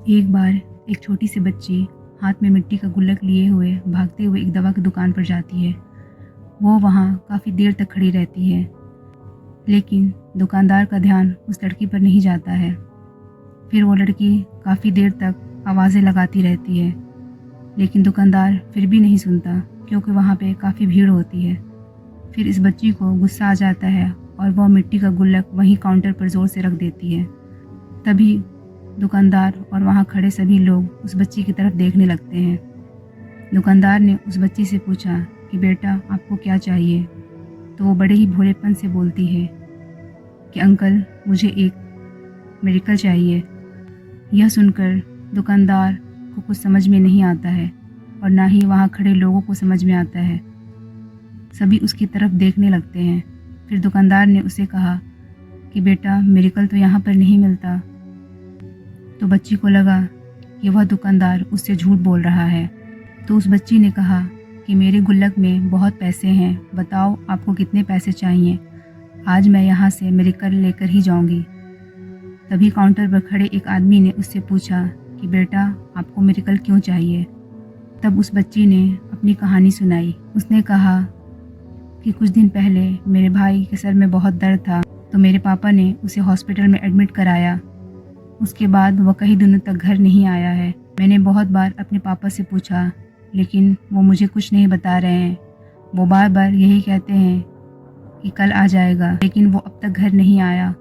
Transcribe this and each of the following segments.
एक बार एक छोटी सी बच्ची हाथ में मिट्टी का गुल्लक लिए हुए भागते हुए एक दवा की दुकान पर जाती है। वो वहाँ काफ़ी देर तक खड़ी रहती है, लेकिन दुकानदार का ध्यान उस लड़की पर नहीं जाता है। फिर वो लड़की काफ़ी देर तक आवाज़ें लगाती रहती है, लेकिन दुकानदार फिर भी नहीं सुनता क्योंकि वहाँ पे काफ़ी भीड़ होती है। फिर इस बच्ची को गुस्सा आ जाता है और वह मिट्टी का गुल्लक वहीं काउंटर पर ज़ोर से रख देती है। तभी दुकानदार और वहाँ खड़े सभी लोग उस बच्ची की तरफ देखने लगते हैं। दुकानदार ने उस बच्ची से पूछा कि बेटा आपको क्या चाहिए? तो वो बड़े ही भोलेपन से बोलती है कि अंकल मुझे एक मेडिकल चाहिए। यह सुनकर दुकानदार को कुछ समझ में नहीं आता है और ना ही वहाँ खड़े लोगों को समझ में आता है। सभी उसकी तरफ देखने लगते हैं। फिर दुकानदार ने उसे कहा कि बेटा मेडिकल तो यहाँ पर नहीं मिलता। तो बच्ची को लगा कि वह दुकानदार उससे झूठ बोल रहा है। तो उस बच्ची ने कहा कि मेरे गुल्लक में बहुत पैसे हैं, बताओ आपको कितने पैसे चाहिए, आज मैं यहाँ से मेडिकल लेकर ही जाऊँगी। तभी काउंटर पर खड़े एक आदमी ने उससे पूछा कि बेटा आपको मेडिकल क्यों चाहिए? तब उस बच्ची ने अपनी कहानी सुनाई। उसने कहा कि कुछ दिन पहले मेरे भाई के सर में बहुत दर्द था, तो मेरे पापा ने उसे हॉस्पिटल में एडमिट कराया। उसके बाद वह कई दिनों तक घर नहीं आया है। मैंने बहुत बार अपने पापा से पूछा, लेकिन वो मुझे कुछ नहीं बता रहे हैं। वो बार बार यही कहते हैं कि कल आ जाएगा, लेकिन वो अब तक घर नहीं आया।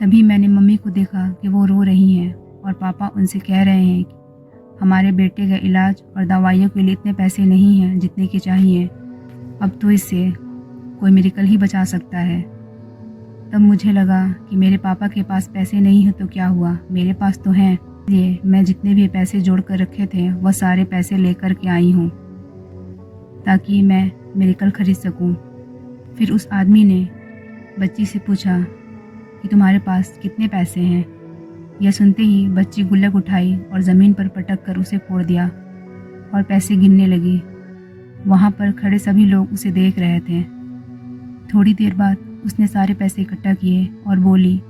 तभी मैंने मम्मी को देखा कि वो रो रही हैं और पापा उनसे कह रहे हैं कि हमारे बेटे का इलाज और दवाइयों के लिए इतने पैसे नहीं हैं जितने के चाहिए। अब तो इससे कोई मेडिकल ही बचा सकता है। तब मुझे लगा कि मेरे पापा के पास पैसे नहीं है तो क्या हुआ, मेरे पास तो हैं। इसलिए मैं जितने भी पैसे जोड़ कर रखे थे वह सारे पैसे लेकर के आई हूँ ताकि मैं मेडिकल खरीद सकूँ। फिर उस आदमी ने बच्ची से पूछा कि तुम्हारे पास कितने पैसे हैं? यह सुनते ही बच्ची गुल्लक उठाई और ज़मीन पर पटक कर उसे फोड़ दिया और पैसे गिनने लगी। वहाँ पर खड़े सभी लोग उसे देख रहे थे। थोड़ी देर बाद उसने सारे पैसे इकट्ठा किए और बोली,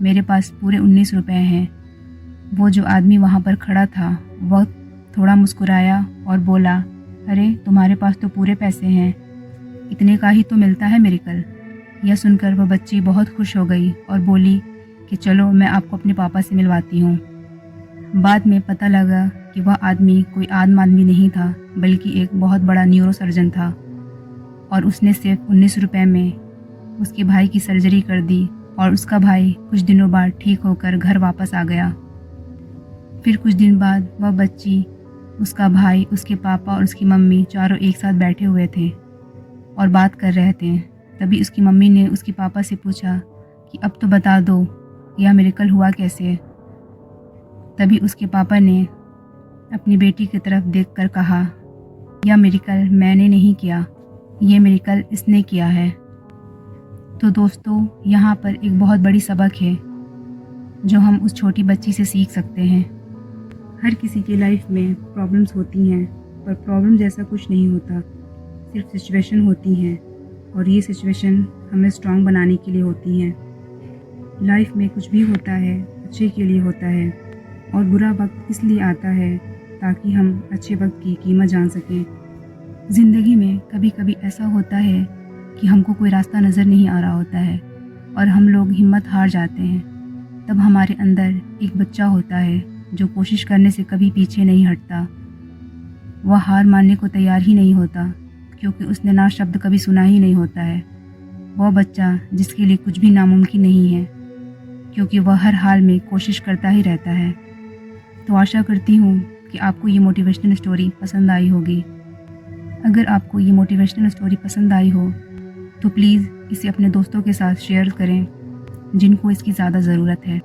मेरे पास पूरे 19 रुपए हैं। वो जो आदमी वहाँ पर खड़ा था वह थोड़ा मुस्कुराया और बोला, अरे तुम्हारे पास तो पूरे पैसे हैं, इतने का ही तो मिलता है मेडिकल। यह सुनकर वह बच्ची बहुत खुश हो गई और बोली कि चलो मैं आपको अपने पापा से मिलवाती हूँ। बाद में पता लगा कि वह आदमी कोई आम आदमी नहीं था, बल्कि एक बहुत बड़ा न्यूरो सर्जन था और उसने सिर्फ 19 रुपए में उसके भाई की सर्जरी कर दी और उसका भाई कुछ दिनों बाद ठीक होकर घर वापस आ गया। फिर कुछ दिन बाद वह बच्ची, उसका भाई, उसके पापा और उसकी मम्मी चारों एक साथ बैठे हुए थे और बात कर रहे थे। तभी उसकी मम्मी ने उसके पापा से पूछा कि अब तो बता दो यह मेडिकल हुआ कैसे? तभी उसके पापा ने अपनी बेटी की तरफ देखकर कहा, यह मेडिकल मैंने नहीं किया, यह मेडिकल इसने किया है। तो दोस्तों, यहाँ पर एक बहुत बड़ी सबक है जो हम उस छोटी बच्ची से सीख सकते हैं। हर किसी की लाइफ में प्रॉब्लम्स होती हैं, पर प्रॉब्लम जैसा कुछ नहीं होता, सिर्फ सिचुएशन होती हैं और ये सिचुएशन हमें स्ट्रांग बनाने के लिए होती हैं। लाइफ में कुछ भी होता है अच्छे के लिए होता है और बुरा वक्त इसलिए आता है ताकि हम अच्छे वक्त की कीमत जान सकें। ज़िंदगी में कभी कभी ऐसा होता है कि हमको कोई रास्ता नज़र नहीं आ रहा होता है और हम लोग हिम्मत हार जाते हैं। तब हमारे अंदर एक बच्चा होता है जो कोशिश करने से कभी पीछे नहीं हटता। वह हार मानने को तैयार ही नहीं होता क्योंकि उसने ना शब्द कभी सुना ही नहीं होता है। वह बच्चा जिसके लिए कुछ भी नामुमकिन नहीं है, क्योंकि वह हर हाल में कोशिश करता ही रहता है। तो आशा करती हूँ कि आपको ये मोटिवेशनल स्टोरी पसंद आई होगी। अगर आपको ये मोटिवेशनल स्टोरी पसंद आई हो तो प्लीज़ इसे अपने दोस्तों के साथ शेयर करें जिनको इसकी ज़्यादा ज़रूरत है।